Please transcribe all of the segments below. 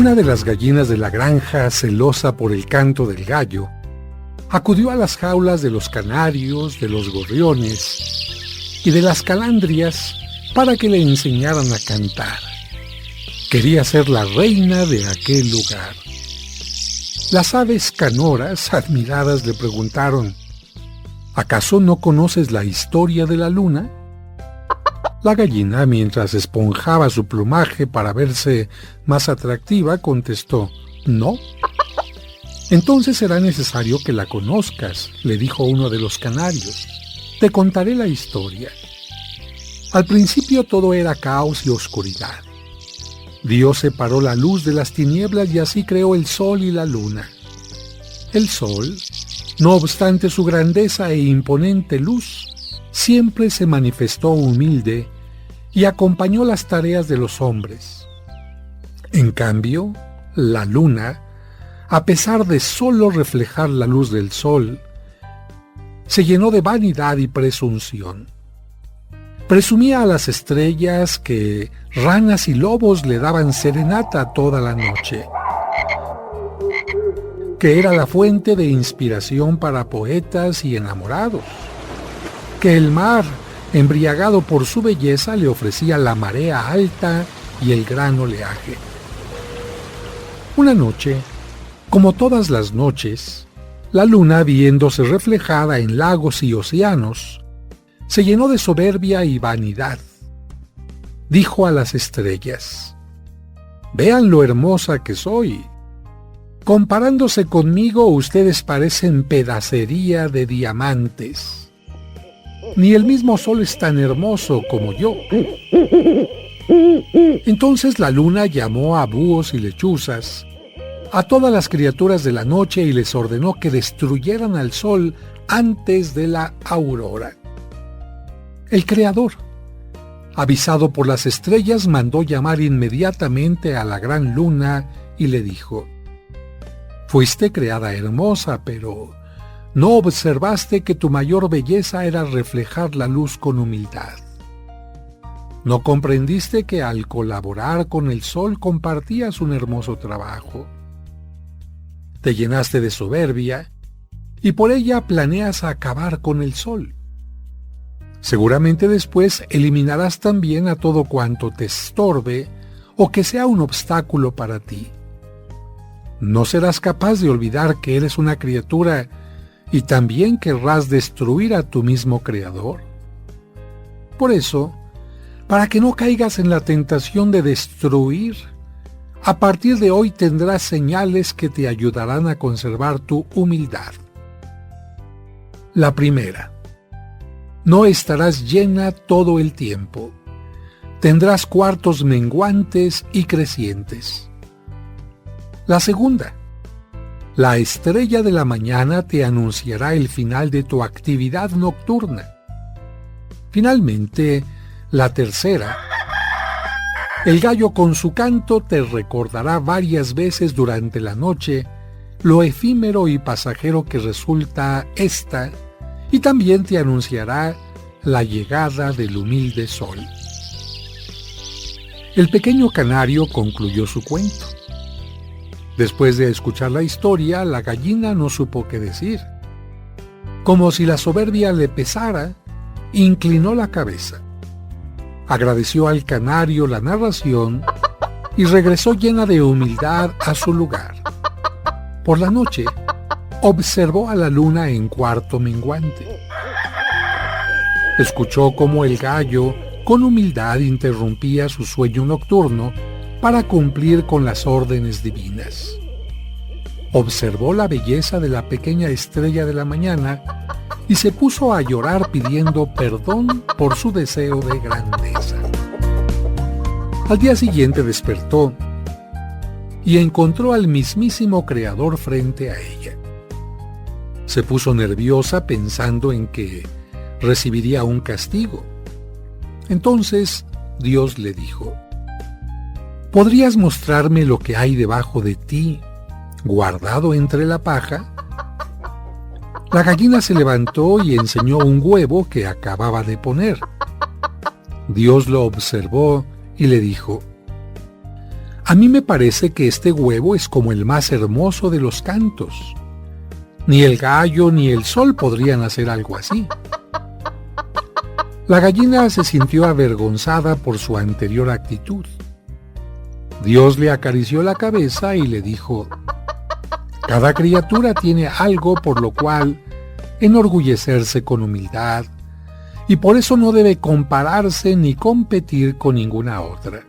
Una de las gallinas de la granja, celosa por el canto del gallo, acudió a las jaulas de los canarios, de los gorriones y de las calandrias para que le enseñaran a cantar. Quería ser la reina de aquel lugar. Las aves canoras, admiradas, le preguntaron: ¿acaso no conoces la historia de la luna? La gallina, mientras esponjaba su plumaje para verse más atractiva, contestó: no. Entonces será necesario que la conozcas, le dijo uno de los canarios. Te contaré la historia. Al principio todo era caos y oscuridad. Dios separó la luz de las tinieblas y así creó el sol y la luna. El sol, no obstante su grandeza e imponente luz, siempre se manifestó humilde y acompañó las tareas de los hombres. En cambio, la luna, a pesar de solo reflejar la luz del sol, se llenó de vanidad y presunción. Presumía a las estrellas que ranas y lobos le daban serenata toda la noche, que era la fuente de inspiración para poetas y enamorados, que el mar, embriagado por su belleza, le ofrecía la marea alta y el gran oleaje. Una noche, como todas las noches, la luna, viéndose reflejada en lagos y océanos, se llenó de soberbia y vanidad. Dijo a las estrellas: «Vean lo hermosa que soy. Comparándose conmigo, ustedes parecen pedacería de diamantes. Ni el mismo sol es tan hermoso como yo». Entonces la luna llamó a búhos y lechuzas, a todas las criaturas de la noche, y les ordenó que destruyeran al sol antes de la aurora. El Creador, avisado por las estrellas, mandó llamar inmediatamente a la gran luna y le dijo: «Fuiste creada hermosa, pero no observaste que tu mayor belleza era reflejar la luz con humildad. No comprendiste que al colaborar con el sol compartías un hermoso trabajo. Te llenaste de soberbia y por ella planeas acabar con el sol. Seguramente después eliminarás también a todo cuanto te estorbe o que sea un obstáculo para ti. No serás capaz de olvidar que eres una criatura y también querrás destruir a tu mismo Creador. Por eso, para que no caigas en la tentación de destruir, a partir de hoy tendrás señales que te ayudarán a conservar tu humildad. La primera: no estarás llena todo el tiempo. Tendrás cuartos menguantes y crecientes. La segunda: la estrella de la mañana te anunciará el final de tu actividad nocturna. Finalmente, la tercera: el gallo con su canto te recordará varias veces durante la noche lo efímero y pasajero que resulta esta, y también te anunciará la llegada del humilde sol». El pequeño canario concluyó su cuento. Después de escuchar la historia, la gallina no supo qué decir. Como si la soberbia le pesara, inclinó la cabeza. Agradeció al canario la narración y regresó llena de humildad a su lugar. Por la noche, observó a la luna en cuarto menguante. Escuchó cómo el gallo, con humildad, interrumpía su sueño nocturno para cumplir con las órdenes divinas. Observó la belleza de la pequeña estrella de la mañana y se puso a llorar pidiendo perdón por su deseo de grandeza. Al día siguiente despertó y encontró al mismísimo Creador frente a ella. Se puso nerviosa pensando en que recibiría un castigo. Entonces Dios le dijo: ¿podrías mostrarme lo que hay debajo de ti, guardado entre la paja? La gallina se levantó y enseñó un huevo que acababa de poner. Dios lo observó y le dijo: A mí me parece que este huevo es como el más hermoso de los cantos. Ni el gallo ni el sol podrían hacer algo así. La gallina se sintió avergonzada por su anterior actitud. Dios le acarició la cabeza y le dijo: cada criatura tiene algo por lo cual enorgullecerse con humildad, y por eso no debe compararse ni competir con ninguna otra.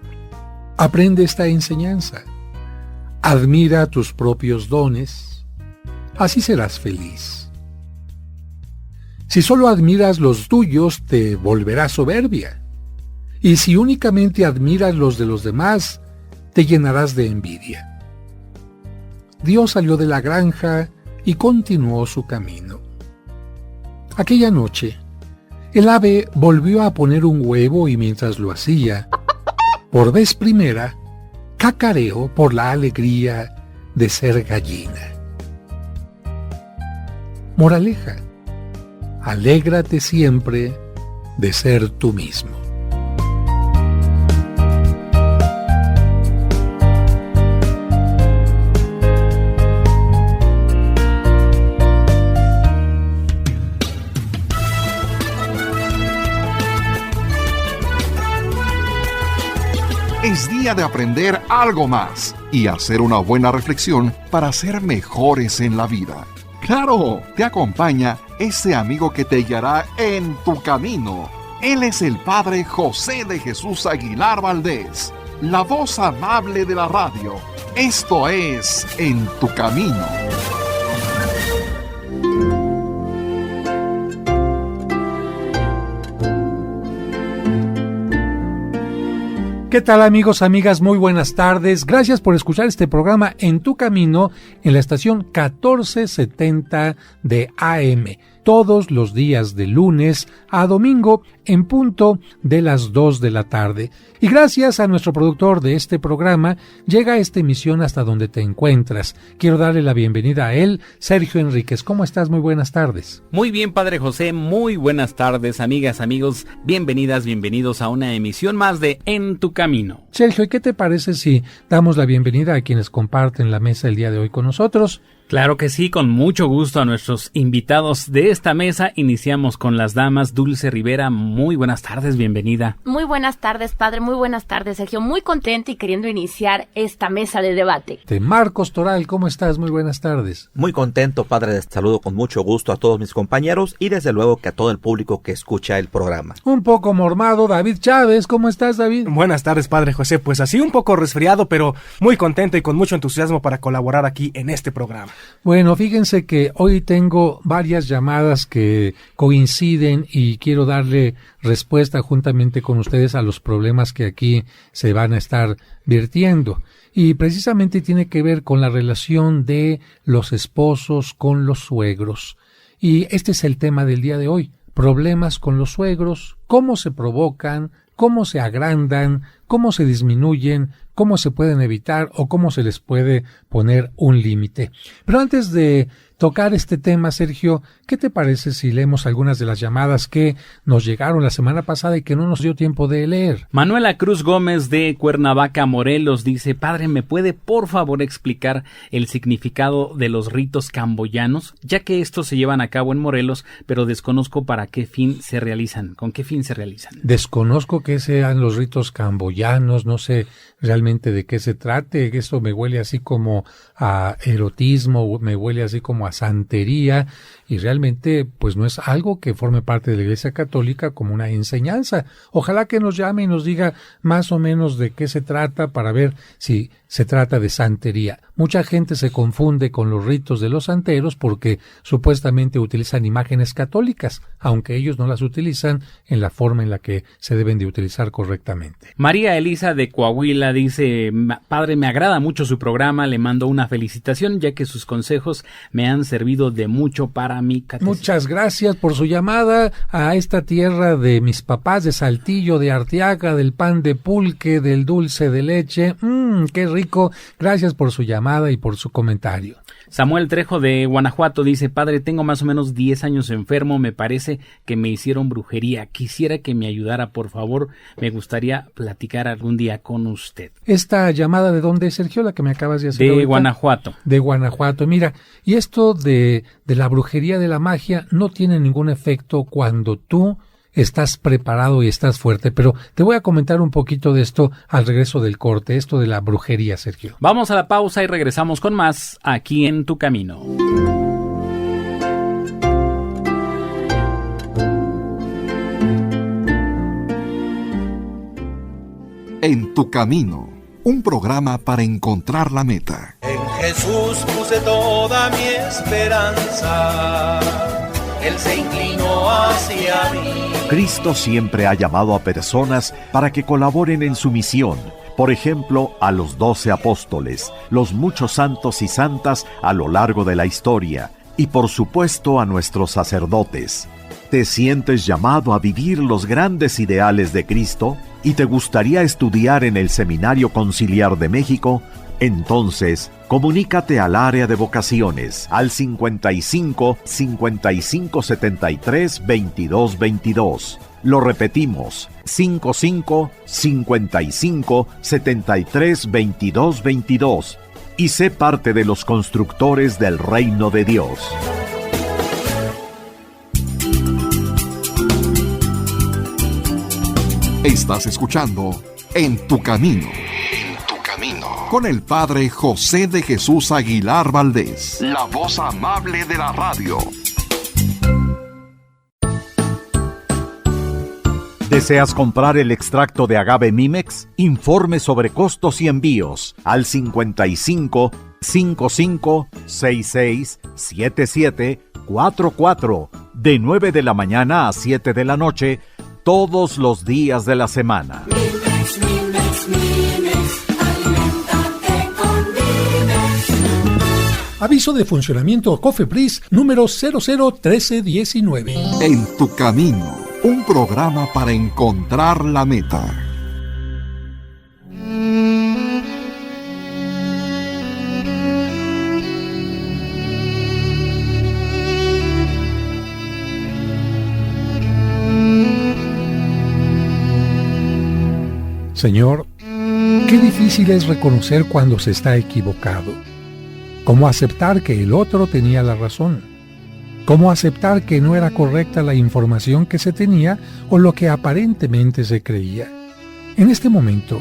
Aprende esta enseñanza. Admira tus propios dones, así serás feliz. Si solo admiras los tuyos, te volverás soberbia. Y si únicamente admiras los de los demás, te llenarás de envidia. Dios salió de la granja y continuó su camino. Aquella noche, el ave volvió a poner un huevo y mientras lo hacía, por vez primera, cacareó por la alegría de ser gallina. Moraleja: alégrate siempre de ser tú mismo. Es día de aprender algo más y hacer una buena reflexión para ser mejores en la vida. ¡Claro! Te acompaña ese amigo que te guiará en tu camino. Él es el Padre José de Jesús Aguilar Valdés, la voz amable de la radio. Esto es En tu Camino. ¿Qué tal, amigos, amigas? Muy buenas tardes. Gracias por escuchar este programa En tu Camino en la estación 1470 de AM, todos los días de lunes a domingo en punto de las 2 de la tarde. Y gracias a nuestro productor de este programa, llega esta emisión hasta donde te encuentras. Quiero darle la bienvenida a él, Sergio Enríquez. ¿Cómo estás? Muy buenas tardes. Muy bien, Padre José, muy buenas tardes, amigas, amigos. Bienvenidas, bienvenidos a una emisión más de En tu Camino. Sergio, ¿y qué te parece si damos la bienvenida a quienes comparten la mesa el día de hoy con nosotros? Claro que sí, con mucho gusto a nuestros invitados de esta mesa. Iniciamos con las damas. Dulce Rivera, muy buenas tardes, bienvenida. Muy buenas tardes, padre, muy buenas tardes, Sergio. Muy contenta y queriendo iniciar esta mesa de debate. Marcos Toral, ¿cómo estás? Muy buenas tardes. Muy contento, padre, saludo con mucho gusto a todos mis compañeros y desde luego que a todo el público que escucha el programa. Un poco mormado, David Chávez, ¿cómo estás, David? Buenas tardes, padre José, pues así un poco resfriado, pero muy contento y con mucho entusiasmo para colaborar aquí en este programa. Bueno, fíjense que hoy tengo varias llamadas que coinciden y quiero darle respuesta juntamente con ustedes a los problemas que aquí se van a estar vertiendo. Y precisamente tiene que ver con la relación de los esposos con los suegros. Y este es el tema del día de hoy. Problemas con los suegros, cómo se provocan, cómo se agrandan, cómo se disminuyen, cómo se pueden evitar o cómo se les puede poner un límite. Pero antes de tocar este tema, Sergio, ¿qué te parece si leemos algunas de las llamadas que nos llegaron la semana pasada y que no nos dio tiempo de leer? Manuela Cruz Gómez de Cuernavaca, Morelos, dice: Padre, ¿me puede por favor explicar el significado de los ritos camboyanos? Ya que estos se llevan a cabo en Morelos, pero desconozco para qué fin se realizan. ¿Con qué fin se realizan? Desconozco qué sean los ritos camboyanos, no sé realmente de qué se trate. Eso me huele así como a erotismo, me huele así como a santería, y realmente pues no es algo que forme parte de la Iglesia Católica como una enseñanza. Ojalá que nos llame y nos diga más o menos de qué se trata para ver si se trata de santería. Mucha gente se confunde con los ritos de los santeros porque supuestamente utilizan imágenes católicas, aunque ellos no las utilizan en la forma en la que se deben de utilizar correctamente. María Elisa de Coahuila dice: Padre, me agrada mucho su programa, le mando una felicitación ya que sus consejos me han servido de mucho para mi catecismo. Muchas gracias por su llamada a esta tierra de mis papás, de Saltillo, de Arteaga, del pan de pulque, del dulce de leche. ¡Qué rico! Gracias por su llamada y por su comentario. Samuel Trejo de Guanajuato dice: Padre, tengo más o menos 10 años enfermo, me parece que me hicieron brujería, quisiera que me ayudara, por favor, me gustaría platicar platicar algún día con usted. Esta llamada, ¿de dónde es, Sergio, la que me acabas de hacer De ahorita? Guanajuato. De Guanajuato. Mira, y esto de la brujería, de la magia, no tiene ningún efecto cuando tú estás preparado y estás fuerte, pero te voy a comentar un poquito de esto al regreso del corte, esto de la brujería, Sergio. Vamos a la pausa y regresamos con más aquí en Tu Camino. En Tu Camino, un programa para encontrar la meta. En Jesús puse toda mi esperanza, Él se inclinó hacia mí. Cristo siempre ha llamado a personas para que colaboren en su misión. Por ejemplo, a los 12 apóstoles, los muchos santos y santas a lo largo de la historia, y por supuesto a nuestros sacerdotes. ¿Te sientes llamado a vivir los grandes ideales de Cristo? ¿Y te gustaría estudiar en el Seminario Conciliar de México? Entonces, comunícate al área de vocaciones al 55 55 73 22 22. Lo repetimos, 55 55 73 22 22. Y sé parte de los constructores del reino de Dios. Estás escuchando En Tu Camino. En Tu Camino. Con el Padre José de Jesús Aguilar Valdés, la voz amable de la radio. ¿Deseas comprar el extracto de agave Mimex? Informe sobre costos y envíos al 55 55 66 77 44 de 9 de la mañana a 7 de la noche todos los días de la semana. Mimex, Mimex, Mimex, aliméntate con Mimex. Aviso de funcionamiento COFEPRIS número 001319. En Tu Camino, un programa para encontrar la meta. Señor, qué difícil es reconocer cuando se está equivocado. ¿Cómo aceptar que el otro tenía la razón? ¿Cómo aceptar que no era correcta la información que se tenía o lo que aparentemente se creía? En este momento,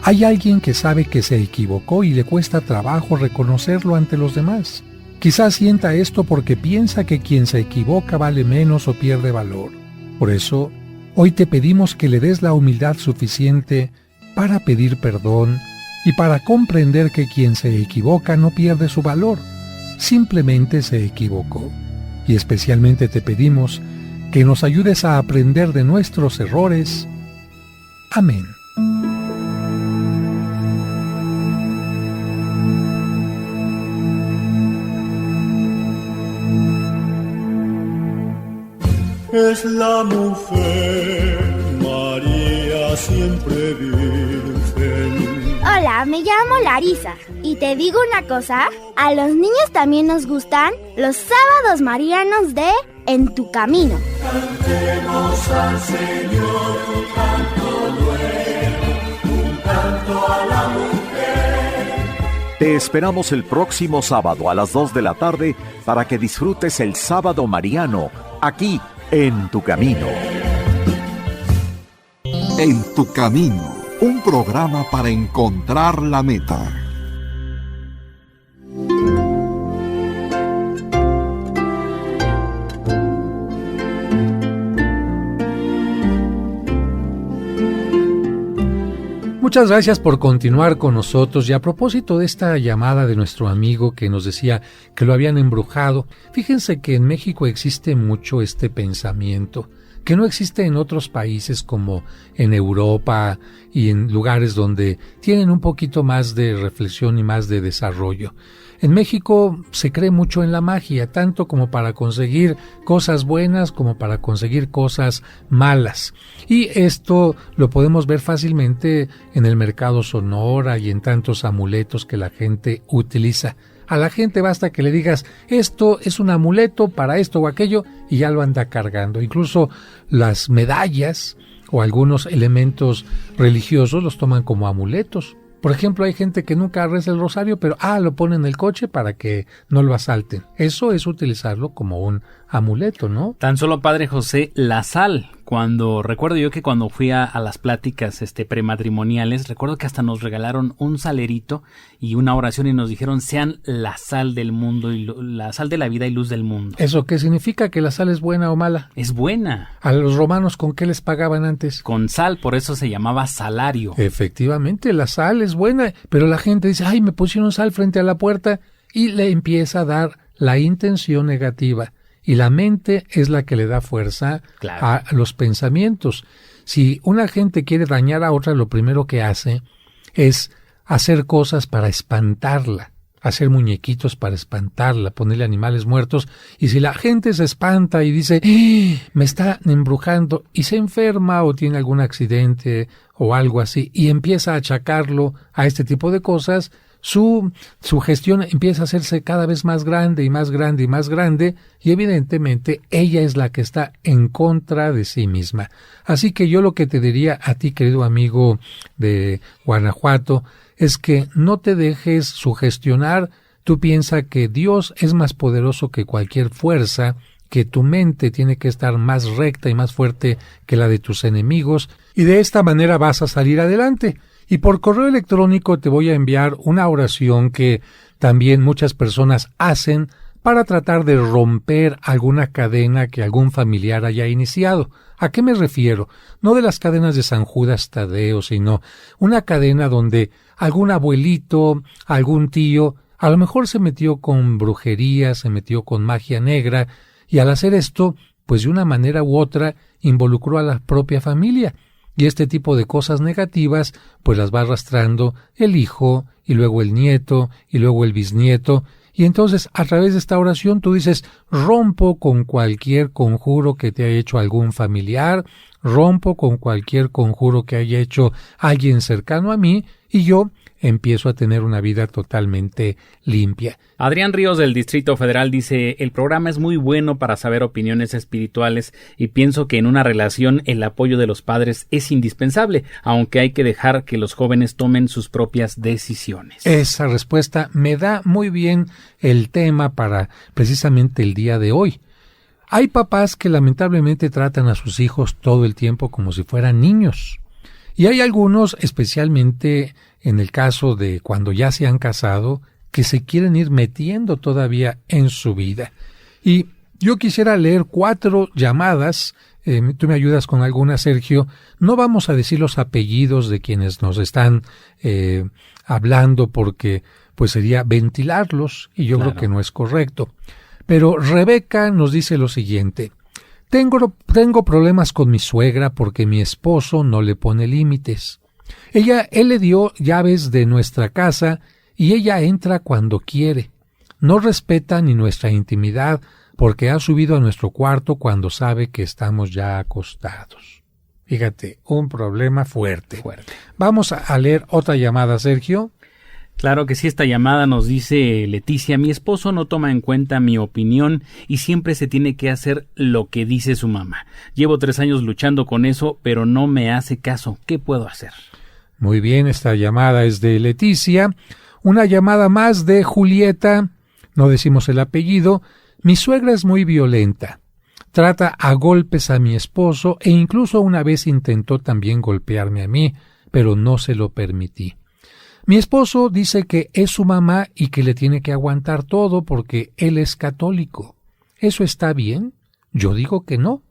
hay alguien que sabe que se equivocó y le cuesta trabajo reconocerlo ante los demás. Quizás sienta esto porque piensa que quien se equivoca vale menos o pierde valor. Por eso, hoy te pedimos que le des la humildad suficiente para pedir perdón y para comprender que quien se equivoca no pierde su valor, simplemente se equivocó. Y especialmente te pedimos que nos ayudes a aprender de nuestros errores. Amén. Es la mujer, María siempre virgen. Hola, me llamo Larisa y te digo una cosa, a los niños también nos gustan los sábados marianos de En Tu Camino. Cantemos al Señor un canto nuevo, un canto a la mujer. Te esperamos el próximo sábado a las 2 de la tarde para que disfrutes el sábado mariano aquí en Tu Camino. En Tu Camino, un programa para encontrar la meta. Muchas gracias por continuar con nosotros y a propósito de esta llamada de nuestro amigo que nos decía que lo habían embrujado, fíjense que en México existe mucho este pensamiento, que no existe en otros países como en Europa y en lugares donde tienen un poquito más de reflexión y más de desarrollo. En México se cree mucho en la magia, tanto como para conseguir cosas buenas como para conseguir cosas malas. Y esto lo podemos ver fácilmente en el mercado Sonora y en tantos amuletos que la gente utiliza. A la gente basta que le digas, esto es un amuleto para esto o aquello, y ya lo anda cargando. Incluso las medallas o algunos elementos religiosos los toman como amuletos. Por ejemplo, hay gente que nunca reza el rosario, pero lo pone en el coche para que no lo asalten. Eso es utilizarlo como un amuleto, ¿no? Tan solo, Padre José, la sal. Recuerdo yo que cuando fui a las pláticas prematrimoniales, recuerdo que hasta nos regalaron un salerito y una oración y nos dijeron: sean la sal del mundo, y la sal de la vida y luz del mundo. ¿Eso qué significa? ¿Que la sal es buena o mala? Es buena. ¿A los romanos con qué les pagaban antes? Con sal, por eso se llamaba salario. Efectivamente, la sal es buena, pero la gente dice: ay, me pusieron sal frente a la puerta, y le empieza a dar la intención negativa. Y la mente es la que le da fuerza a los pensamientos. Si una gente quiere dañar a otra, lo primero que hace es hacer cosas para espantarla, hacer muñequitos para espantarla, ponerle animales muertos. Y si la gente se espanta y dice: me está embrujando, y se enferma o tiene algún accidente o algo así, y empieza a achacarlo a este tipo de cosas, su gestión empieza a hacerse cada vez más grande y más grande y más grande, y evidentemente ella es la que está en contra de sí misma. Así que yo lo que te diría a ti, querido amigo de Guanajuato, es que no te dejes sugestionar. Tú piensa que Dios es más poderoso que cualquier fuerza, que tu mente tiene que estar más recta y más fuerte que la de tus enemigos, y de esta manera vas a salir adelante. Y por correo electrónico te voy a enviar una oración que también muchas personas hacen para tratar de romper alguna cadena que algún familiar haya iniciado. ¿A qué me refiero? No de las cadenas de San Judas Tadeo, sino una cadena donde algún abuelito, algún tío, a lo mejor se metió con brujería, se metió con magia negra, y al hacer esto, pues de una manera u otra, involucró a la propia familia. Y este tipo de cosas negativas, pues las va arrastrando el hijo, y luego el nieto, y luego el bisnieto. Y entonces, a través de esta oración, tú dices: rompo con cualquier conjuro que te haya hecho algún familiar, rompo con cualquier conjuro que haya hecho alguien cercano a mí, y yo empiezo a tener una vida totalmente limpia. Adrián Ríos del Distrito Federal dice: el programa es muy bueno para saber opiniones espirituales, y pienso que en una relación el apoyo de los padres es indispensable, aunque hay que dejar que los jóvenes tomen sus propias decisiones. Esa respuesta me da muy bien el tema para precisamente el día de hoy. Hay papás que lamentablemente tratan a sus hijos todo el tiempo como si fueran niños. Y hay algunos, especialmente en el caso de cuando ya se han casado, que se quieren ir metiendo todavía en su vida. Y yo quisiera leer 4 llamadas. Tú me ayudas con alguna, Sergio. No vamos a decir los apellidos de quienes nos están hablando, porque pues sería ventilarlos, y yo creo que no es correcto. Pero Rebeca nos dice lo siguiente: Tengo problemas con mi suegra porque mi esposo no le pone límites. Él le dio llaves de nuestra casa y ella entra cuando quiere. No respeta ni nuestra intimidad porque ha subido a nuestro cuarto cuando sabe que estamos ya acostados. Fíjate, un problema fuerte. Vamos a leer otra llamada, Sergio. Claro que sí, esta llamada nos dice Leticia: mi esposo no toma en cuenta mi opinión y siempre se tiene que hacer lo que dice su mamá. Llevo 3 años luchando con eso, pero no me hace caso. ¿Qué puedo hacer? Muy bien, esta llamada es de Leticia. Una llamada más de Julieta. No decimos el apellido. Mi suegra es muy violenta. Trata a golpes a mi esposo e incluso una vez intentó también golpearme a mí, pero no se lo permití. Mi esposo dice que es su mamá y que le tiene que aguantar todo porque él es católico. ¿Eso está bien? Yo digo que no.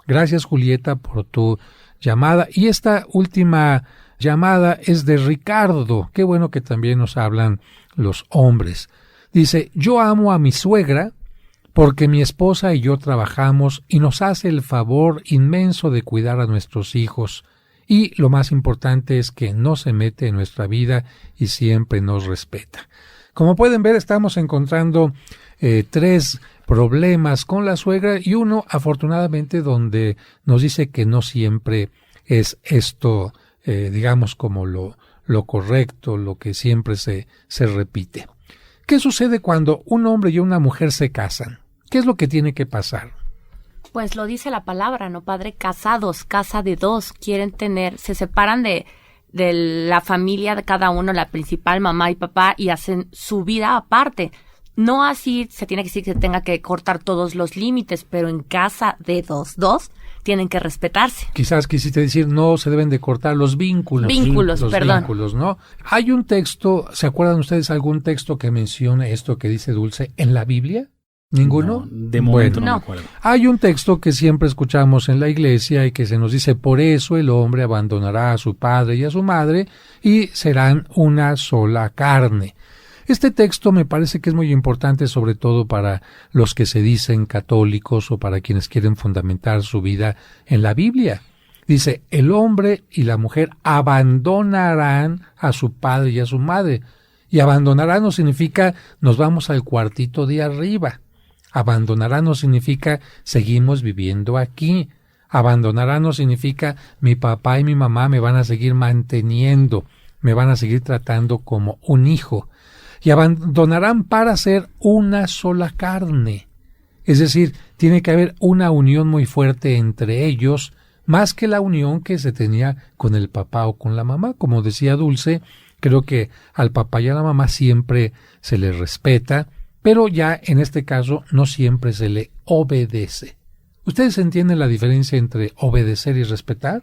Gracias, Julieta, por tu llamada. Y esta última llamada es de Ricardo. Qué bueno que también nos hablan los hombres. Dice: yo amo a mi suegra porque mi esposa y yo trabajamos y nos hace el favor inmenso de cuidar a nuestros hijos. Y lo más importante es que no se mete en nuestra vida y siempre nos respeta. Como pueden ver, estamos encontrando 3 problemas con la suegra y uno, afortunadamente, donde nos dice que no siempre es esto, digamos, como lo correcto, lo que siempre se repite. ¿Qué sucede cuando un hombre y una mujer se casan? ¿Qué es lo que tiene que pasar? Pues lo dice la palabra, ¿no, padre? Casados, casa de dos, quieren tener, se separan de la familia de cada uno, la principal, mamá y papá, y hacen su vida aparte. No así se tiene que decir que se tenga que cortar todos los límites, pero en casa de dos tienen que respetarse. Quizás quisiste decir no se deben de cortar los vínculos. Los vínculos, ¿no? Hay un texto, ¿se acuerdan ustedes algún texto que mencione esto que dice Dulce en la Biblia? ¿Ninguno? No, de momento bueno, no me acuerdo. Hay un texto que siempre escuchamos en la iglesia y que se nos dice, por eso el hombre abandonará a su padre y a su madre y serán una sola carne. Este texto me parece que es muy importante, sobre todo para los que se dicen católicos o para quienes quieren fundamentar su vida en la Biblia. Dice, el hombre y la mujer abandonarán a su padre y a su madre. Y abandonarán no significa nos vamos al cuartito de arriba. Abandonarán no significa seguimos viviendo aquí. Abandonarán no significa mi papá y mi mamá me van a seguir manteniendo, me van a seguir tratando como un hijo. Y abandonarán para ser una sola carne. Es decir, tiene que haber una unión muy fuerte entre ellos, más que la unión que se tenía con el papá o con la mamá. Como decía Dulce, creo que al papá y a la mamá siempre se les respeta, pero ya en este caso no siempre se le obedece. ¿Ustedes entienden la diferencia entre obedecer y respetar?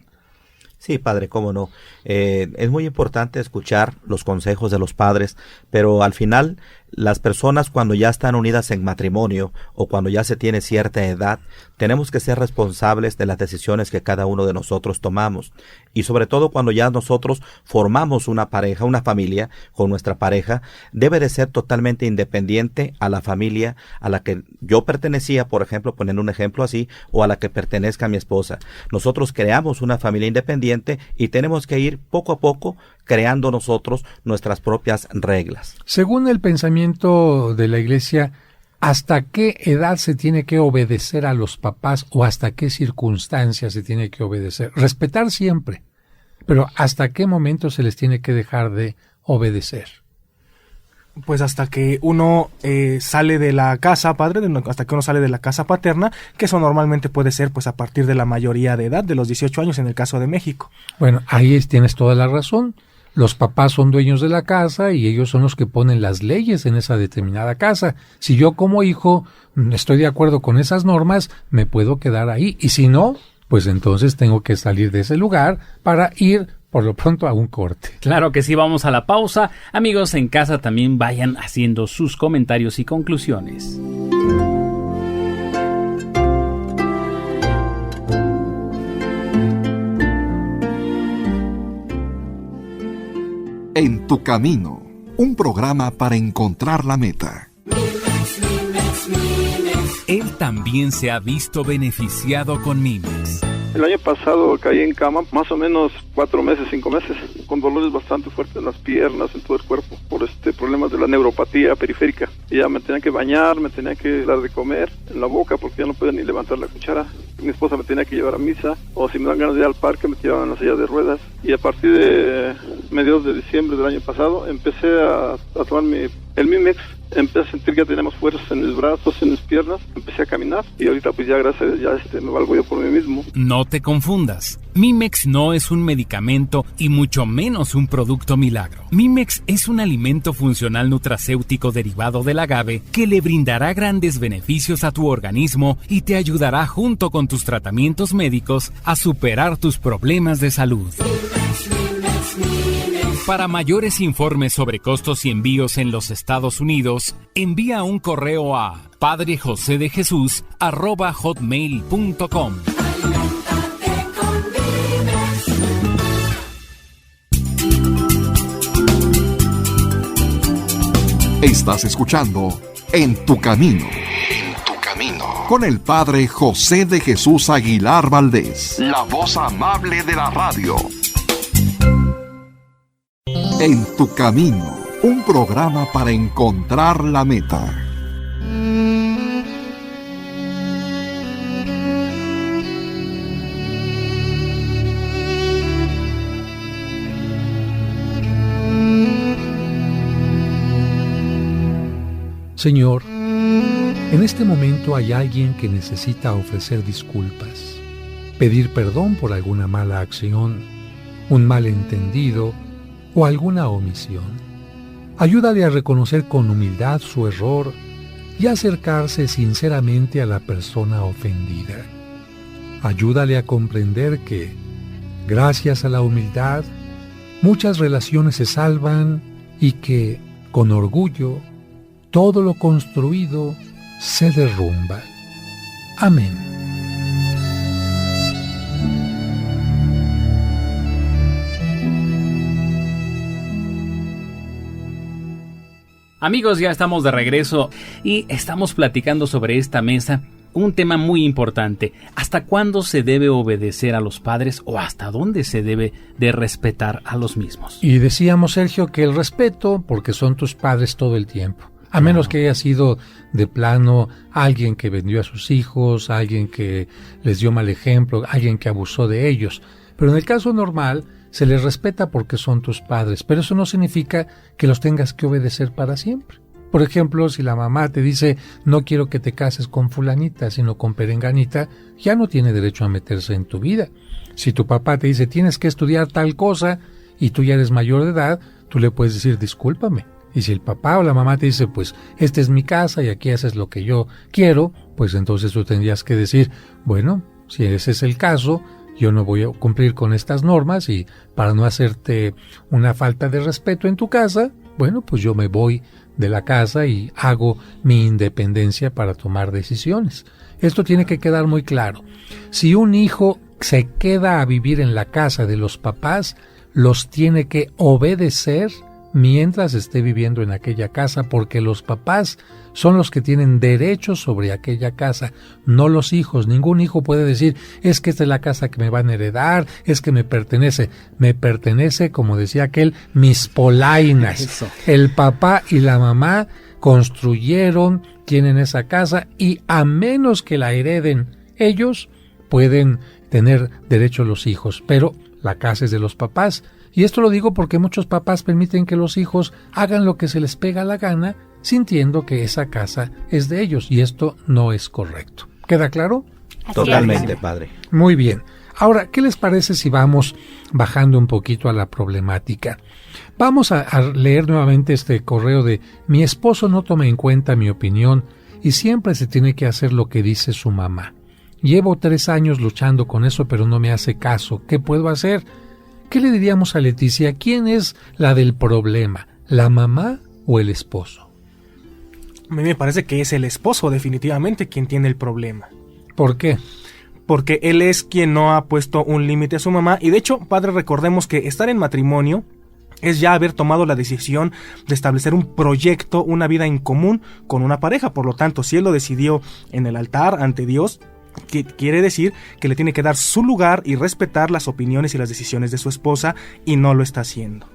Sí, padre, cómo no. Es muy importante escuchar los consejos de los padres, pero al final las personas cuando ya están unidas en matrimonio o cuando ya se tiene cierta edad, tenemos que ser responsables de las decisiones que cada uno de nosotros tomamos. Y sobre todo cuando ya nosotros formamos una pareja, una familia con nuestra pareja, debe de ser totalmente independiente a la familia a la que yo pertenecía, por ejemplo, poniendo un ejemplo así, o a la que pertenezca mi esposa. Nosotros creamos una familia independiente y tenemos que ir poco a poco creando nosotros nuestras propias reglas. Según el pensamiento de la Iglesia, ¿hasta qué edad se tiene que obedecer a los papás o hasta qué circunstancias se tiene que obedecer? Respetar siempre, pero ¿hasta qué momento se les tiene que dejar de obedecer? Pues hasta que uno sale de la casa, padre, hasta que uno sale de la casa paterna, que eso normalmente puede ser pues a partir de la mayoría de edad, de los 18 años en el caso de México. Bueno, ahí tienes toda la razón. Los papás son dueños de la casa y ellos son los que ponen las leyes en esa determinada casa. Si yo como hijo estoy de acuerdo con esas normas, me puedo quedar ahí. Y si no, pues entonces tengo que salir de ese lugar para ir por lo pronto a un corte. Claro que sí, vamos a la pausa. Amigos en casa también vayan haciendo sus comentarios y conclusiones. En tu camino, un programa para encontrar la meta. Él también se ha visto beneficiado con Mimex. El año pasado caí en cama más o menos 4 meses, 5 meses, con dolores bastante fuertes en las piernas, en todo el cuerpo, por problemas de la neuropatía periférica. Y ya me tenía que bañar, me tenía que dar de comer en la boca porque ya no podía ni levantar la cuchara. Mi esposa me tenía que llevar a misa, o si me dan ganas de ir al parque me tiraban en la silla de ruedas. Y a partir de mediados de diciembre del año pasado empecé a tomar el Mimex. Empecé a sentir que ya teníamos fuerzas en los brazos, en las piernas, empecé a caminar y ahorita pues ya gracias a Dios me valgo yo por mí mismo. No te confundas, Mimex no es un medicamento y mucho menos un producto milagro. Mimex es un alimento funcional nutracéutico derivado del agave que le brindará grandes beneficios a tu organismo y te ayudará junto con tus tratamientos médicos a superar tus problemas de salud. Para mayores informes sobre costos y envíos en los Estados Unidos, envía un correo a padrejosedejesus@hotmail.com. Estás escuchando En tu camino. En tu camino. Con el padre José de Jesús Aguilar Valdés, la voz amable de la radio. En tu camino, un programa para encontrar la meta. Señor, En este momento hay alguien que necesita ofrecer disculpas, pedir perdón por alguna mala acción, un malentendido o alguna omisión. Ayúdale a reconocer con humildad su error y acercarse sinceramente a la persona ofendida. Ayúdale a comprender que, gracias a la humildad, muchas relaciones se salvan y que, con orgullo, todo lo construido se derrumba. Amén. Amigos, ya estamos de regreso y estamos platicando sobre esta mesa un tema muy importante. ¿Hasta cuándo se debe obedecer a los padres o hasta dónde se debe de respetar a los mismos? Y decíamos, Sergio, que el respeto, porque son tus padres todo el tiempo. A menos que haya sido de plano alguien que vendió a sus hijos, alguien que les dio mal ejemplo, alguien que abusó de ellos. Pero en el caso normal, se les respeta porque son tus padres, pero eso no significa que los tengas que obedecer para siempre. Por ejemplo, si la mamá te dice, no quiero que te cases con fulanita, sino con perenganita, ya no tiene derecho a meterse en tu vida. Si tu papá te dice, tienes que estudiar tal cosa, y tú ya eres mayor de edad, tú le puedes decir, discúlpame. Y si el papá o la mamá te dice, pues, esta es mi casa y aquí haces lo que yo quiero, pues entonces tú tendrías que decir, bueno, si ese es el caso, yo no voy a cumplir con estas normas y para no hacerte una falta de respeto en tu casa, bueno, pues yo me voy de la casa y hago mi independencia para tomar decisiones. Esto tiene que quedar muy claro. Si un hijo se queda a vivir en la casa de los papás, los tiene que obedecer mientras esté viviendo en aquella casa, porque los papás son los que tienen derechos sobre aquella casa, no los hijos. Ningún hijo puede decir, es que esta es la casa que me van a heredar, es que me pertenece, como decía aquel, mis polainas. Eso. El papá y la mamá construyeron, tienen esa casa y a menos que la hereden ellos, pueden tener derecho los hijos, pero la casa es de los papás. Y esto lo digo porque muchos papás permiten que los hijos hagan lo que se les pega la gana, sintiendo que esa casa es de ellos, y esto no es correcto. ¿Queda claro? Totalmente, padre. Muy bien. Ahora, ¿qué les parece si vamos bajando un poquito a la problemática? Vamos a leer nuevamente este correo de mi esposo no toma en cuenta mi opinión y siempre se tiene que hacer lo que dice su mamá. Llevo 3 años luchando con eso, pero no me hace caso. ¿Qué puedo hacer? ¿Qué le diríamos a Leticia? ¿Quién es la del problema? ¿La mamá o el esposo? A mí me parece que es el esposo definitivamente quien tiene el problema. ¿Por qué? Porque él es quien no ha puesto un límite a su mamá. Y de hecho, padre, recordemos que estar en matrimonio es ya haber tomado la decisión de establecer un proyecto, una vida en común con una pareja. Por lo tanto, si él lo decidió en el altar ante Dios, que quiere decir que le tiene que dar su lugar y respetar las opiniones y las decisiones de su esposa, y no lo está haciendo.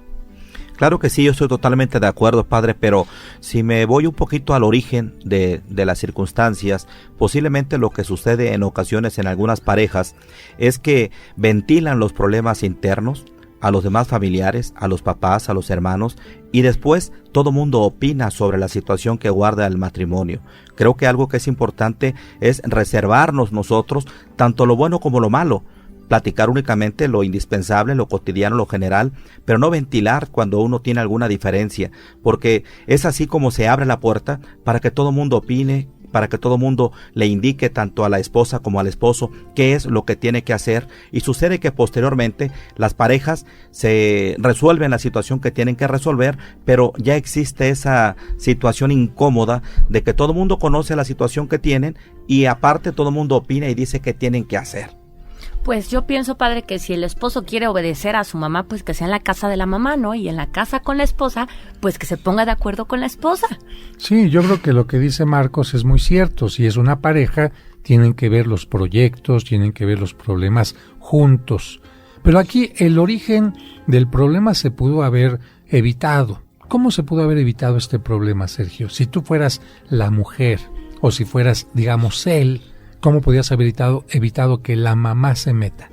Claro que sí, yo estoy totalmente de acuerdo, padre, pero si me voy un poquito al origen de las circunstancias, posiblemente lo que sucede en ocasiones en algunas parejas es que ventilan los problemas internos a los demás familiares, a los papás, a los hermanos, y después todo mundo opina sobre la situación que guarda el matrimonio. Creo que algo que es importante es reservarnos nosotros tanto lo bueno como lo malo, platicar únicamente lo indispensable, lo cotidiano, lo general, pero no ventilar cuando uno tiene alguna diferencia, porque es así como se abre la puerta para que todo mundo opine, para que todo mundo le indique tanto a la esposa como al esposo qué es lo que tiene que hacer, y sucede que posteriormente las parejas se resuelven la situación que tienen que resolver, pero ya existe esa situación incómoda de que todo mundo conoce la situación que tienen y aparte todo mundo opina y dice qué tienen que hacer. Pues yo pienso, padre, que si el esposo quiere obedecer a su mamá, pues que sea en la casa de la mamá, ¿no? Y en la casa con la esposa, pues que se ponga de acuerdo con la esposa. Sí, yo creo que lo que dice Marcos es muy cierto. Si es una pareja, tienen que ver los proyectos, tienen que ver los problemas juntos. Pero aquí el origen del problema se pudo haber evitado. ¿Cómo se pudo haber evitado este problema, Sergio? Si tú fueras la mujer, o si fueras, digamos, él, ¿cómo podías haber evitado que la mamá se meta?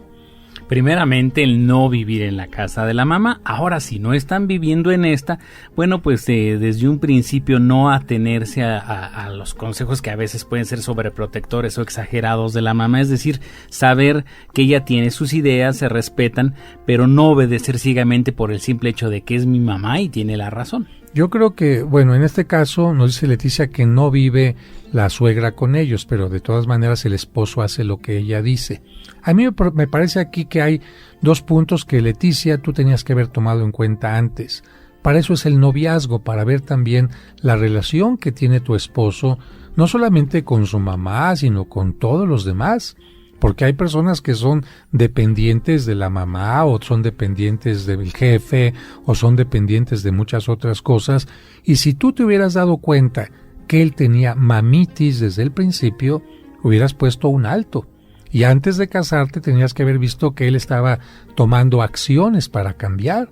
Primeramente, el no vivir en la casa de la mamá. Ahora, si no están viviendo en esta, bueno, pues desde un principio no atenerse a los consejos que a veces pueden ser sobreprotectores o exagerados de la mamá. Es decir, saber que ella tiene sus ideas, se respetan, pero no obedecer ciegamente por el simple hecho de que es mi mamá y tiene la razón. Yo creo que, bueno, en este caso nos dice Leticia que no vive la suegra con ellos, pero de todas maneras el esposo hace lo que ella dice. A mí me parece aquí que hay 2 puntos que, Leticia, tú tenías que haber tomado en cuenta antes. Para eso es el noviazgo, para ver también la relación que tiene tu esposo, no solamente con su mamá, sino con todos los demás. Porque hay personas que son dependientes de la mamá, o son dependientes del jefe, o son dependientes de muchas otras cosas. Y si tú te hubieras dado cuenta que él tenía mamitis desde el principio, hubieras puesto un alto. Y antes de casarte tenías que haber visto que él estaba tomando acciones para cambiar.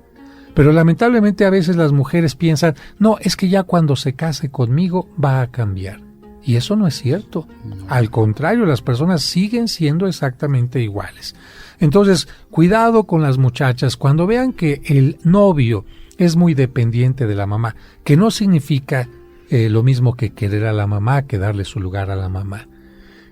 Pero lamentablemente a veces las mujeres piensan, no, es que ya cuando se case conmigo va a cambiar. Y eso no es cierto. Al contrario, las personas siguen siendo exactamente iguales. Entonces, cuidado con las muchachas cuando vean que el novio es muy dependiente de la mamá, que no significa lo mismo que querer a la mamá, que darle su lugar a la mamá.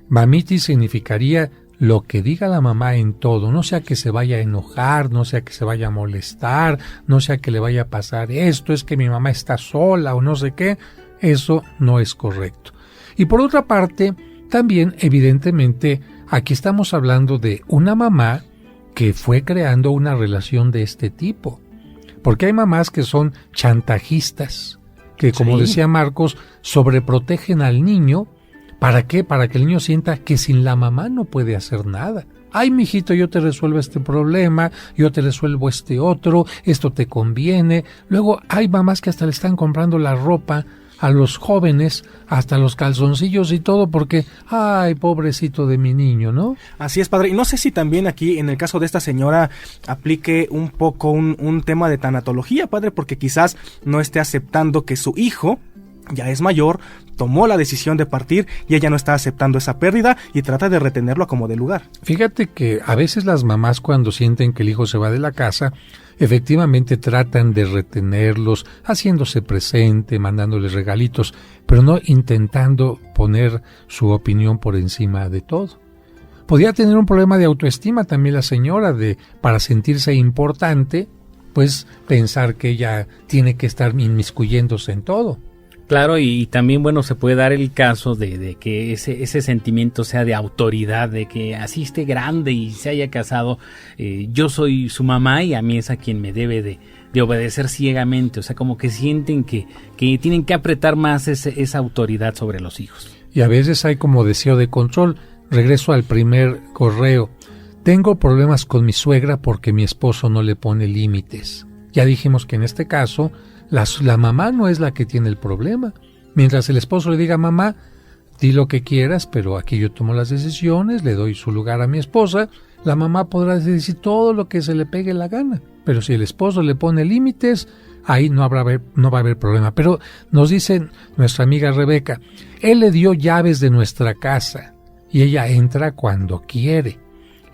Mamitis significaría lo que diga la mamá en todo, no sea que se vaya a enojar, no sea que se vaya a molestar, no sea que le vaya a pasar esto, es que mi mamá está sola o no sé qué. Eso no es correcto. Y por otra parte, también evidentemente aquí estamos hablando de una mamá que fue creando una relación de este tipo. Porque hay mamás que son chantajistas, que como decía Marcos, sobreprotegen al niño. ¿Para qué? Para que el niño sienta que sin la mamá no puede hacer nada. Ay, mijito, yo te resuelvo este problema, yo te resuelvo este otro, esto te conviene. Luego hay mamás que hasta le están comprando la ropa a los jóvenes, hasta los calzoncillos y todo, porque, ay, pobrecito de mi niño, ¿no? Así es, padre. Y no sé si también aquí, en el caso de esta señora, aplique un poco un tema de tanatología, padre, porque quizás no esté aceptando que su hijo ya es mayor, tomó la decisión de partir y ella no está aceptando esa pérdida y trata de retenerlo a como de lugar. Fíjate que a veces las mamás, cuando sienten que el hijo se va de la casa, efectivamente tratan de retenerlos, haciéndose presente, mandándoles regalitos, pero no intentando poner su opinión por encima de todo. Podría tener un problema de autoestima también la señora, para sentirse importante, pues pensar que ella tiene que estar inmiscuyéndose en todo. Claro, y también, bueno, se puede dar el caso de que ese sentimiento sea de autoridad, de que así esté grande y se haya casado, yo soy su mamá y a mí es a quien me debe de obedecer ciegamente. O sea, como que sienten que tienen que apretar más esa autoridad sobre los hijos. Y a veces hay como deseo de control. Regreso al primer correo. Tengo problemas con mi suegra porque mi esposo no le pone límites. Ya dijimos que en este caso la mamá no es la que tiene el problema. Mientras el esposo le diga, mamá, di lo que quieras, pero aquí yo tomo las decisiones, le doy su lugar a mi esposa, la mamá podrá decir todo lo que se le pegue la gana. Pero si el esposo le pone límites, ahí no va a haber problema. Pero nos dice nuestra amiga Rebeca, él le dio llaves de nuestra casa y ella entra cuando quiere.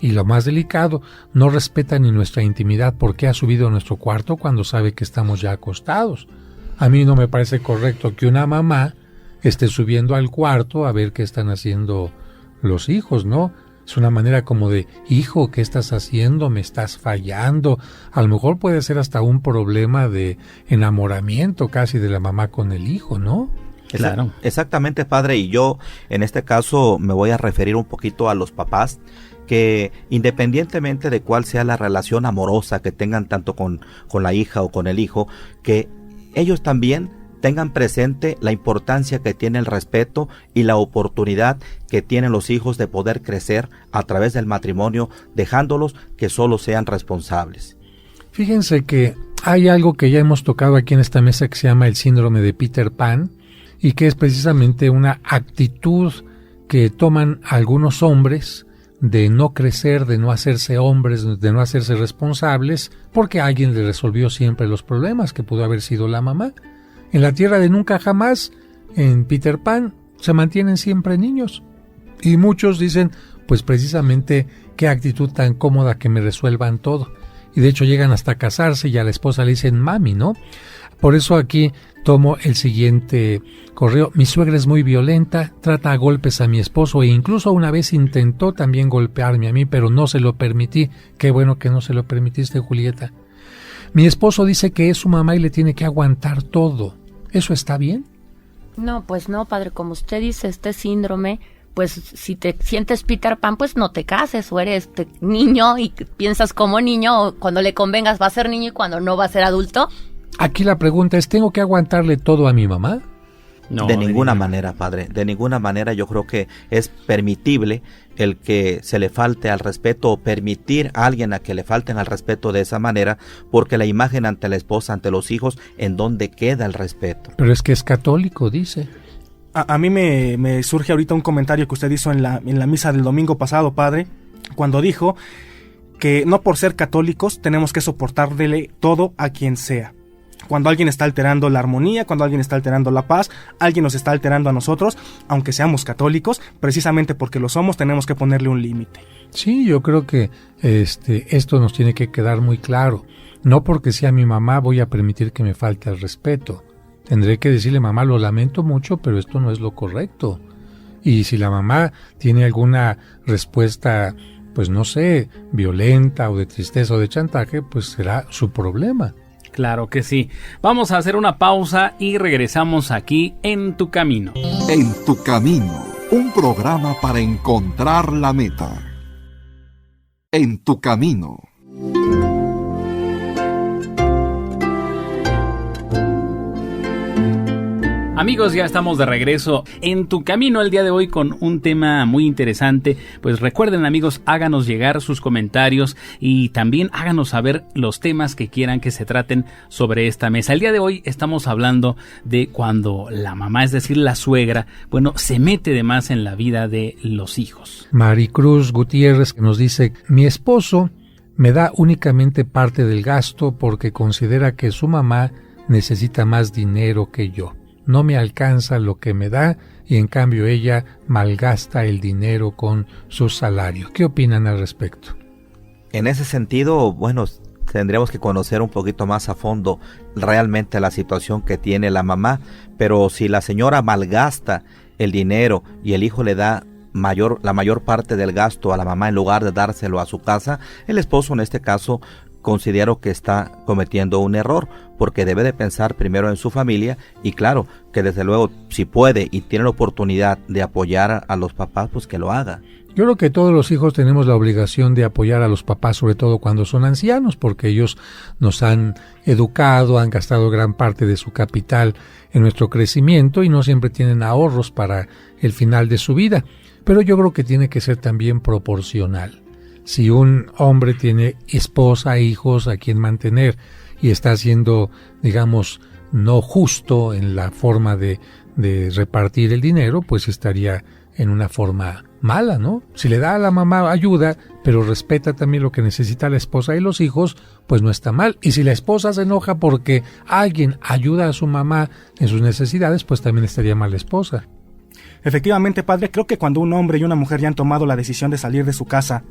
Y lo más delicado, no respeta ni nuestra intimidad porque ha subido a nuestro cuarto cuando sabe que estamos ya acostados. A mí no me parece correcto que una mamá esté subiendo al cuarto a ver qué están haciendo los hijos, ¿no? Es una manera como de, hijo, ¿qué estás haciendo? Me estás fallando. A lo mejor puede ser hasta un problema de enamoramiento casi de la mamá con el hijo, ¿no? Claro. Exactamente, padre, y yo en este caso me voy a referir un poquito a los papás, que independientemente de cuál sea la relación amorosa que tengan tanto con la hija o con el hijo, que ellos también tengan presente la importancia que tiene el respeto y la oportunidad que tienen los hijos de poder crecer a través del matrimonio, dejándolos que solo sean responsables. Fíjense que hay algo que ya hemos tocado aquí en esta mesa que se llama el síndrome de Peter Pan, y que es precisamente una actitud que toman algunos hombres de no crecer, de no hacerse hombres, de no hacerse responsables, porque alguien le resolvió siempre los problemas, que pudo haber sido la mamá. En la tierra de nunca jamás, en Peter Pan, se mantienen siempre niños. Y muchos dicen, pues precisamente qué actitud tan cómoda que me resuelvan todo. Y de hecho llegan hasta casarse y a la esposa le dicen mami, ¿no? Por eso aquí tomo el siguiente correo. Mi suegra es muy violenta, trata a golpes a mi esposo e incluso una vez intentó también golpearme a mí, pero no se lo permití. Qué bueno que no se lo permitiste, Julieta. Mi esposo dice que es su mamá y le tiene que aguantar todo. ¿Eso está bien? No, pues no, padre, como usted dice, este síndrome, pues si te sientes Peter Pan, pues no te cases, o eres niño y piensas como niño, o cuando le convengas va a ser niño y cuando no va a ser adulto. Aquí la pregunta es, ¿tengo que aguantarle todo a mi mamá? No, de ninguna manera, padre. De ninguna manera. Yo creo que es permitible el que se le falte al respeto o permitir a alguien a que le falten al respeto de esa manera, porque la imagen ante la esposa, ante los hijos, ¿en dónde queda el respeto? Pero es que es católico, dice. A mí me surge ahorita un comentario que usted hizo en la misa del domingo pasado, padre, cuando dijo que no por ser católicos tenemos que soportarle todo a quien sea. Cuando alguien está alterando la armonía, cuando alguien está alterando la paz, alguien nos está alterando a nosotros, aunque seamos católicos, precisamente porque lo somos, tenemos que ponerle un límite. Sí, yo creo que esto nos tiene que quedar muy claro. No porque sea mi mamá voy a permitir que me falte el respeto. Tendré que decirle, mamá, lo lamento mucho, pero esto no es lo correcto. Y si la mamá tiene alguna respuesta, pues no sé, violenta o de tristeza o de chantaje, pues será su problema. Claro que sí. Vamos a hacer una pausa y regresamos aquí en Tu Camino. En Tu Camino, un programa para encontrar la meta. En Tu Camino. Amigos, ya estamos de regreso en Tu Camino el día de hoy con un tema muy interesante. Pues recuerden, amigos, háganos llegar sus comentarios y también háganos saber los temas que quieran que se traten sobre esta mesa. El día de hoy estamos hablando de cuando la mamá, es decir, la suegra, bueno, se mete de más en la vida de los hijos. Maricruz Gutiérrez nos dice, mi esposo me da únicamente parte del gasto porque considera que su mamá necesita más dinero que yo. No me alcanza lo que me da y en cambio ella malgasta el dinero con su salario. ¿Qué opinan al respecto? En ese sentido, bueno, tendríamos que conocer un poquito más a fondo realmente la situación que tiene la mamá, pero si la señora malgasta el dinero y el hijo le da la mayor parte del gasto a la mamá en lugar de dárselo a su casa, el esposo en este caso considero que está cometiendo un error, porque debe de pensar primero en su familia y claro, que desde luego si puede y tiene la oportunidad de apoyar a los papás, pues que lo haga. Yo creo que todos los hijos tenemos la obligación de apoyar a los papás, sobre todo cuando son ancianos, porque ellos nos han educado, han gastado gran parte de su capital en nuestro crecimiento y no siempre tienen ahorros para el final de su vida. Pero yo creo que tiene que ser también proporcional. Si un hombre tiene esposa, hijos a quien mantener y está siendo, digamos, no justo en la forma de repartir el dinero, pues estaría en una forma mala, ¿no? Si le da a la mamá ayuda, pero respeta también lo que necesita la esposa y los hijos, pues no está mal. Y si la esposa se enoja porque alguien ayuda a su mamá en sus necesidades, pues también estaría mal la esposa. Efectivamente, padre, creo que cuando un hombre y una mujer ya han tomado la decisión de salir de su casa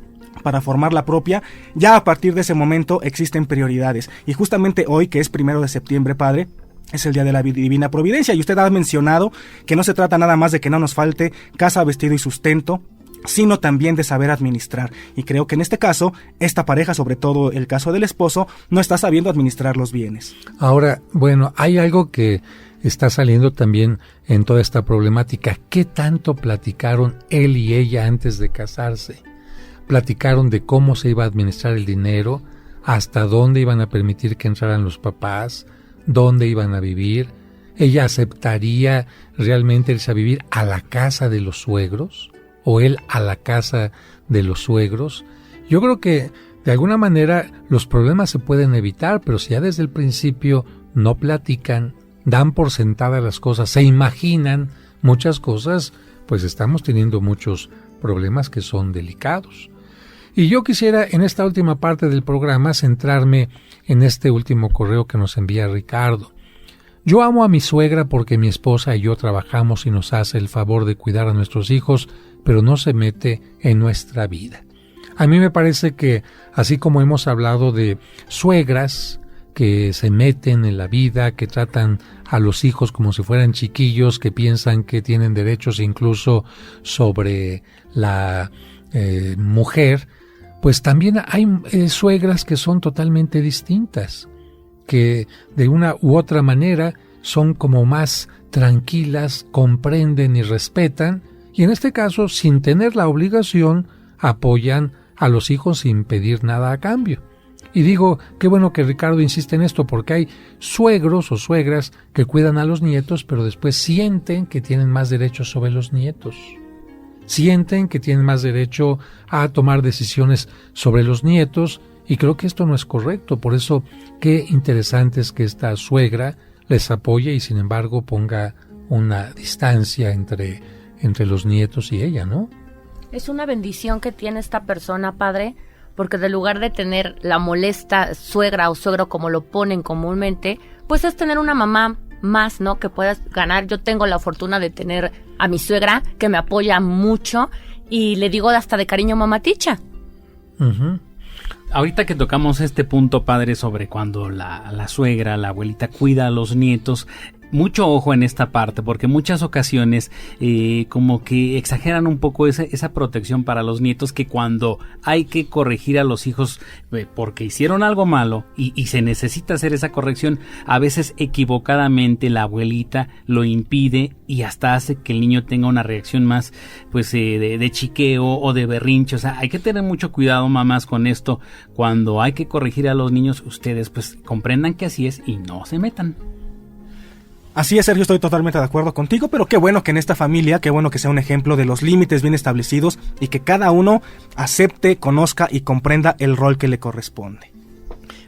para formar la propia, ya a partir de ese momento existen prioridades. Y justamente hoy, que es 1 de septiembre, padre, es el día de la Divina Providencia, y usted ha mencionado que no se trata nada más de que no nos falte casa, vestido y sustento, sino también de saber administrar. Y creo que en este caso, esta pareja, sobre todo el caso del esposo, no está sabiendo administrar los bienes. Ahora, bueno, hay algo que está saliendo también en toda esta problemática. ¿Qué tanto platicaron él y ella antes de casarse? Platicaron de cómo se iba a administrar el dinero, hasta dónde iban a permitir que entraran los papás, dónde iban a vivir. ¿Ella aceptaría realmente irse a vivir a la casa de los suegros? ¿O él a la casa de los suegros? Yo creo que de alguna manera los problemas se pueden evitar, pero si ya desde el principio no platican, dan por sentadas las cosas, se imaginan muchas cosas, pues estamos teniendo muchos problemas que son delicados. Y yo quisiera en esta última parte del programa centrarme en este último correo que nos envía Ricardo. Yo amo a mi suegra porque mi esposa y yo trabajamos y nos hace el favor de cuidar a nuestros hijos, pero no se mete en nuestra vida. A mí me parece que, así como hemos hablado de suegras que se meten en la vida, que tratan a los hijos como si fueran chiquillos, que piensan que tienen derechos incluso sobre la mujer, pues también hay suegras que son totalmente distintas, que de una u otra manera son como más tranquilas, comprenden y respetan, y en este caso, sin tener la obligación, apoyan a los hijos sin pedir nada a cambio. Y digo, qué bueno que Ricardo insiste en esto, porque hay suegros o suegras que cuidan a los nietos, pero después sienten que tienen más derechos sobre los nietos. Sienten que tienen más derecho a tomar decisiones sobre los nietos, y creo que esto no es correcto. Por eso, qué interesante es que esta suegra les apoye y sin embargo ponga una distancia entre los nietos y ella, ¿no? Es una bendición que tiene esta persona, padre, porque en lugar de tener la molesta suegra o suegro como lo ponen comúnmente, pues es tener una mamá más, ¿no? Que puedas ganar. Yo tengo la fortuna de tener a mi suegra que me apoya mucho y le digo hasta de cariño mamaticha. Uh-huh. Ahorita que tocamos este punto, padre, sobre cuando la suegra, la abuelita cuida a los nietos, mucho ojo en esta parte, porque en muchas ocasiones como que exageran un poco esa protección para los nietos, que cuando hay que corregir a los hijos porque hicieron algo malo y se necesita hacer esa corrección, a veces equivocadamente la abuelita lo impide y hasta hace que el niño tenga una reacción más pues de chiqueo o de berrinche. O sea, hay que tener mucho cuidado, mamás, con esto. Cuando hay que corregir a los niños, ustedes pues comprendan que así es y no se metan. Así es, Sergio, estoy totalmente de acuerdo contigo, pero qué bueno que en esta familia, qué bueno que sea un ejemplo de los límites bien establecidos y que cada uno acepte, conozca y comprenda el rol que le corresponde.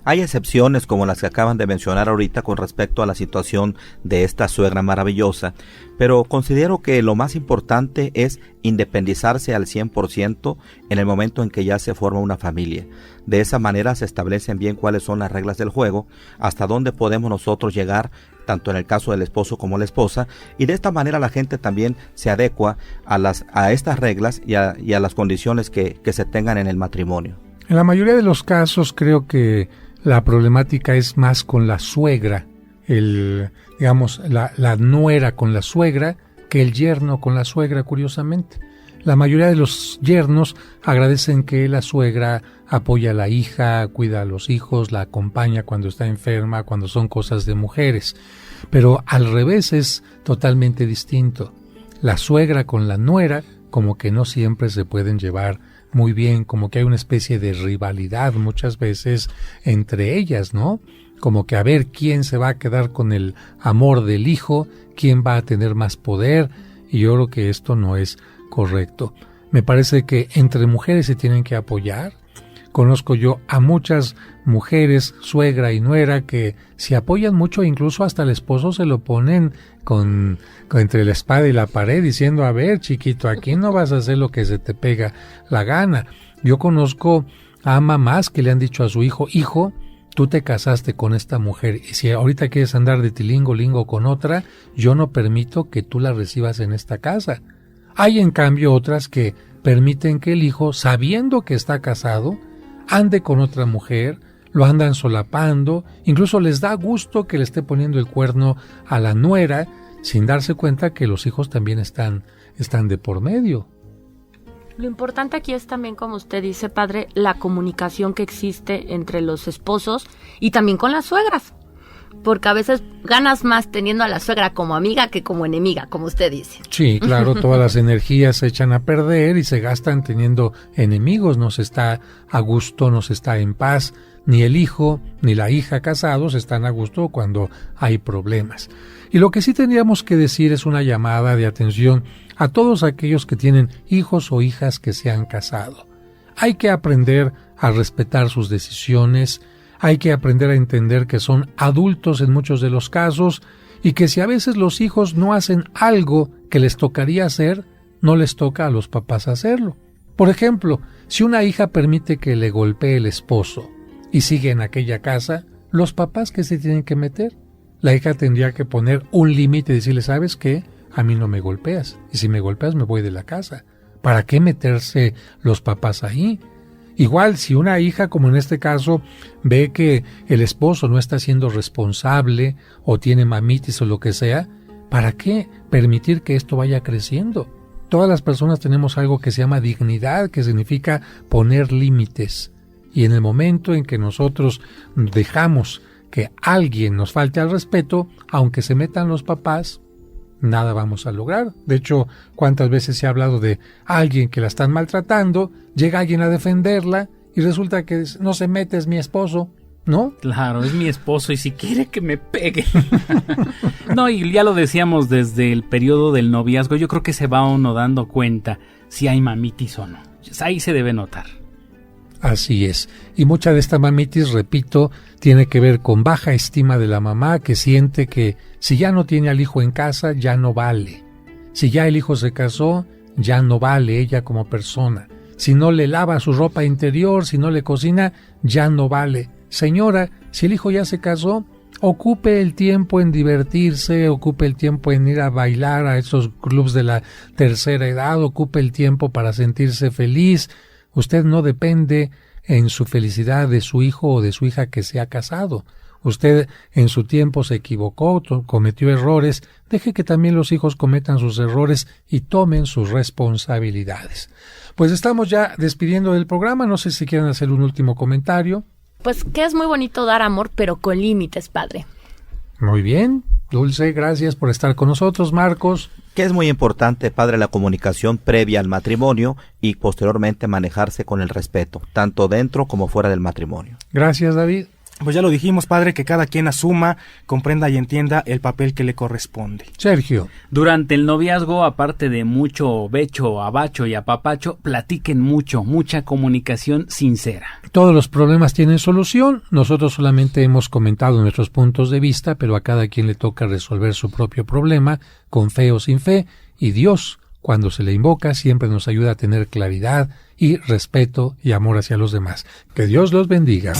Hay excepciones como las que acaban de mencionar ahorita con respecto a la situación de esta suegra maravillosa, pero considero que lo más importante es independizarse al 100% en el momento en que ya se forma una familia. De esa manera se establecen bien cuáles son las reglas del juego, hasta dónde podemos nosotros llegar, tanto en el caso del esposo como la esposa, y de esta manera la gente también se adecua a estas reglas y a las condiciones que se tengan en el matrimonio. En la mayoría de los casos creo que la problemática es más con la suegra, la nuera con la suegra, que el yerno con la suegra, curiosamente. La mayoría de los yernos agradecen que la suegra apoya a la hija, cuida a los hijos, la acompaña cuando está enferma, cuando son cosas de mujeres. Pero al revés es totalmente distinto. La suegra con la nuera como que no siempre se pueden llevar muy bien, como que hay una especie de rivalidad muchas veces entre ellas, ¿no? Como que a ver quién se va a quedar con el amor del hijo, quién va a tener más poder, y yo creo que esto no es correcto. Me parece que entre mujeres se tienen que apoyar. Conozco yo a muchas mujeres, suegra y nuera, que se apoyan mucho, incluso hasta el esposo se lo ponen con entre la espada y la pared, diciendo, a ver, chiquito, aquí no vas a hacer lo que se te pega la gana. Yo conozco a mamás que le han dicho a su hijo, tú te casaste con esta mujer, y si ahorita quieres andar de tilingo-lingo con otra, yo no permito que tú la recibas en esta casa. Hay en cambio otras que permiten que el hijo, sabiendo que está casado, ande con otra mujer, lo andan solapando, incluso les da gusto que le esté poniendo el cuerno a la nuera, sin darse cuenta que los hijos también están de por medio. Lo importante aquí es también, como usted dice, padre, la comunicación que existe entre los esposos y también con las suegras. Porque a veces ganas más teniendo a la suegra como amiga que como enemiga, como usted dice. Sí, claro, todas las energías se echan a perder y se gastan teniendo enemigos. No se está a gusto, no se está en paz. Ni el hijo ni la hija casados están a gusto cuando hay problemas. Y lo que sí tendríamos que decir es una llamada de atención a todos aquellos que tienen hijos o hijas que se han casado. Hay que aprender a respetar sus decisiones. Hay que aprender a entender que son adultos en muchos de los casos y que si a veces los hijos no hacen algo que les tocaría hacer, no les toca a los papás hacerlo. Por ejemplo, si una hija permite que le golpee el esposo y sigue en aquella casa, ¿los papás qué se tienen que meter? La hija tendría que poner un límite y decirle, ¿sabes qué? A mí no me golpeas. Y si me golpeas me voy de la casa. ¿Para qué meterse los papás ahí? Igual, si una hija, como en este caso, ve que el esposo no está siendo responsable o tiene mamitis o lo que sea, ¿para qué permitir que esto vaya creciendo? Todas las personas tenemos algo que se llama dignidad, que significa poner límites. Y en el momento en que nosotros dejamos que alguien nos falte al respeto, aunque se metan los papás, nada vamos a lograr. De hecho, ¿cuántas veces se ha hablado de alguien que la están maltratando, llega alguien a defenderla y resulta que no se mete, es mi esposo, ¿no? Claro, es mi esposo y si quiere que me pegue. No, y ya lo decíamos desde el periodo del noviazgo, yo creo que se va uno dando cuenta si hay mamitis o no. Ahí se debe notar. Así es. Y mucha de esta mamitis, repito, tiene que ver con baja estima de la mamá, que siente que si ya no tiene al hijo en casa, ya no vale. Si ya el hijo se casó, ya no vale ella como persona. Si no le lava su ropa interior, si no le cocina, ya no vale. Señora, si el hijo ya se casó, ocupe el tiempo en divertirse, ocupe el tiempo en ir a bailar a esos clubs de la tercera edad, ocupe el tiempo para sentirse feliz. Usted no depende en su felicidad de su hijo o de su hija que se ha casado. Usted en su tiempo se equivocó, cometió errores. Deje que también los hijos cometan sus errores y tomen sus responsabilidades. Pues estamos ya despidiendo del programa. No sé si quieren hacer un último comentario. Pues que es muy bonito dar amor, pero con límites, padre. Muy bien. Dulce, gracias por estar con nosotros. Marcos. Que es muy importante, padre, la comunicación previa al matrimonio y posteriormente manejarse con el respeto, tanto dentro como fuera del matrimonio. Gracias, David. Pues ya lo dijimos, padre, que cada quien asuma, comprenda y entienda el papel que le corresponde. Sergio. Durante el noviazgo, aparte de mucho becho, abacho y apapacho, platiquen mucho, mucha comunicación sincera. Todos los problemas tienen solución. Nosotros solamente hemos comentado nuestros puntos de vista, pero a cada quien le toca resolver su propio problema, con fe o sin fe, y Dios, cuando se le invoca, siempre nos ayuda a tener claridad y respeto y amor hacia los demás. Que Dios los bendiga.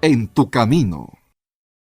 En tu camino.